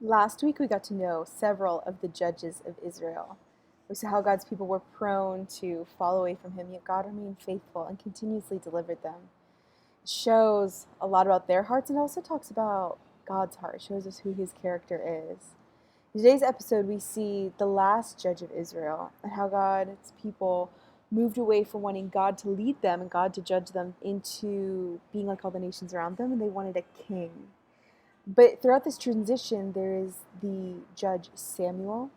Last week, we got to know several of the judges of Israel. We saw how God's people were prone to fall away from Him, yet God remained faithful and continuously delivered them. It shows a lot about their hearts and also talks about God's heart. It shows us who His character is. In today's episode, we see the last judge of Israel and how God's people moved away from wanting God to lead them and God to judge them into being like all the nations around them, and they wanted a king. But throughout this transition, there is the judge Samuel.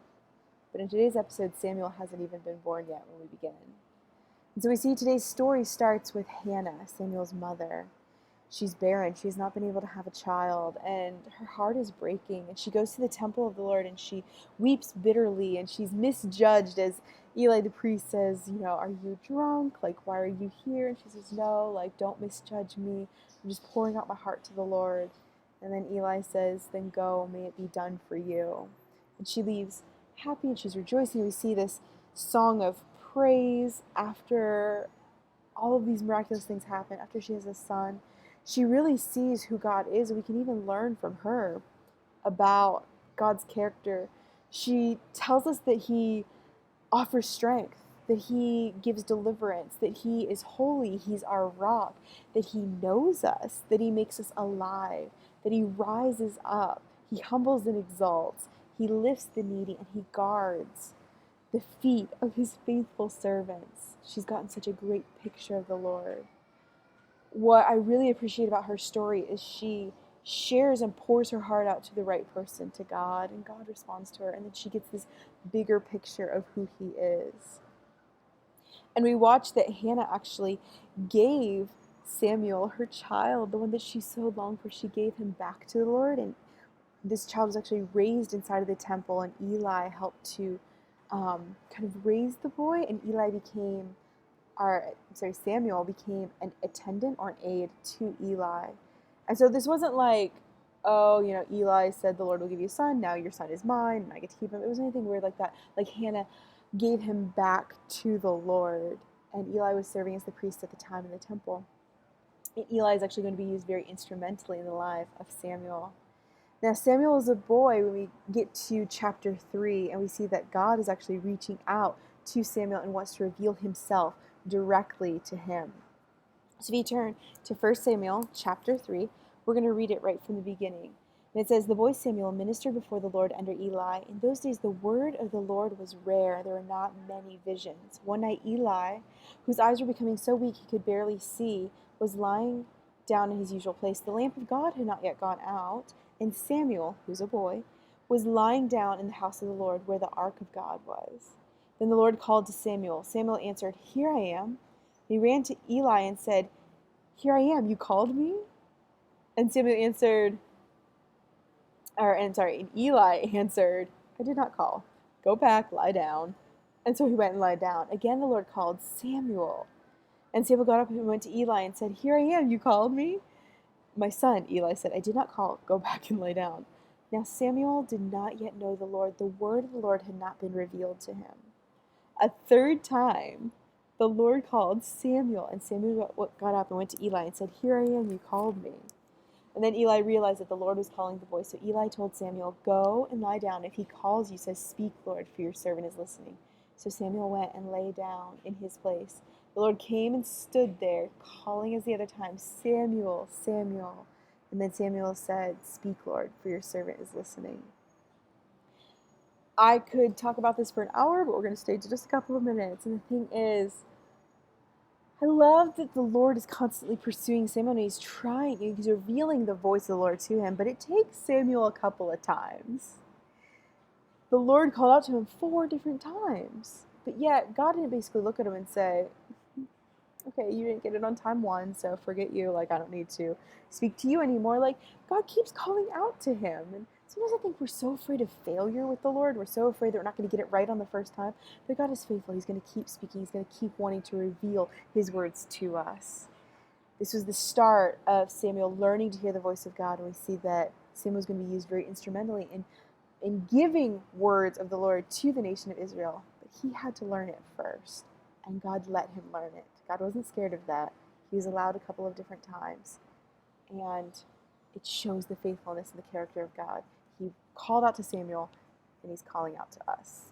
But in today's episode, Samuel hasn't even been born yet when we begin. And so we see today's story starts with Hannah, Samuel's mother. She's barren. She has not been able to have a child, and her heart is breaking. And she goes to the temple of the Lord, and she weeps bitterly, and she's misjudged as Eli the priest says, are you drunk? Like, why are you here? And she says, no, don't misjudge me. I'm just pouring out my heart to the Lord. And then Eli says, then go, may it be done for you. And she leaves happy and she's rejoicing. We see this song of praise after all of these miraculous things happen, after she has a son. She really sees who God is. We can even learn from her about God's character. She tells us that He offers strength, that He gives deliverance, that He is holy, He's our rock, that He knows us, that He makes us alive, that He rises up, He humbles and exalts, He lifts the needy, and He guards the feet of His faithful servants. She's gotten such a great picture of the Lord. What I really appreciate about her story is she shares and pours her heart out to the right person, to God, and God responds to her, and then she gets this bigger picture of who He is. And we watch that Hannah actually gave Samuel her child, the one that she so longed for. She gave him back to the Lord, and this child was actually raised inside of the temple, and Eli helped to kind of raise the boy, and Samuel became an attendant or an aide to Eli. And so this wasn't like, Eli said the Lord will give you a son, now your son is mine, and I get to keep him. It wasn't anything weird like that. Like Hannah gave him back to the Lord, and Eli was serving as the priest at the time in the temple. And Eli is actually going to be used very instrumentally in the life of Samuel. Now, Samuel is a boy when we get to chapter 3, and we see that God is actually reaching out to Samuel and wants to reveal Himself directly to him. So if you turn to 1 Samuel chapter 3, we're going to read it right from the beginning. And it says, the boy Samuel ministered before the Lord under Eli. In those days the word of the Lord was rare. There were not many visions. One night Eli, whose eyes were becoming so weak he could barely see, was lying down in his usual place. The lamp of God had not yet gone out, and Samuel, who's a boy, was lying down in the house of the Lord where the ark of God was. Then the Lord called to Samuel. Samuel answered, here I am. He ran to Eli and said, here I am, you called me? And Eli answered, I did not call. Go back, lie down. And so he went and lied down. Again the Lord called, Samuel. And Samuel got up and went to Eli and said, here I am, you called me? My son, Eli said, I did not call. Go back and lie down. Now Samuel did not yet know the Lord. The word of the Lord had not been revealed to him. A third time, the Lord called Samuel, and Samuel got up and went to Eli and said, here I am, you called me. And then Eli realized that the Lord was calling the boy. So Eli told Samuel, go and lie down. If he calls you, say, speak, Lord, for your servant is listening. So Samuel went and lay down in his place. The Lord came and stood there, calling as the other time, Samuel, Samuel. And then Samuel said, speak, Lord, for your servant is listening. I could talk about this for an hour, but we're going to stay to just a couple of minutes. And the thing is, I love that the Lord is constantly pursuing Samuel, and he's revealing the voice of the Lord to him, but it takes Samuel a couple of times. The Lord called out to him 4 different times, but yet God didn't basically look at him and say, okay, you didn't get it on time 1, so forget you, I don't need to speak to you anymore. God keeps calling out to him, and sometimes I think we're so afraid of failure with the Lord. We're so afraid that we're not going to get it right on the first time. But God is faithful. He's going to keep speaking. He's going to keep wanting to reveal His words to us. This was the start of Samuel learning to hear the voice of God. And we see that Samuel is going to be used very instrumentally in giving words of the Lord to the nation of Israel. But he had to learn it first. and God let him learn it. God wasn't scared of that. He was allowed a couple of different times. And it shows the faithfulness and the character of God. He called out to Samuel, and he's calling out to us.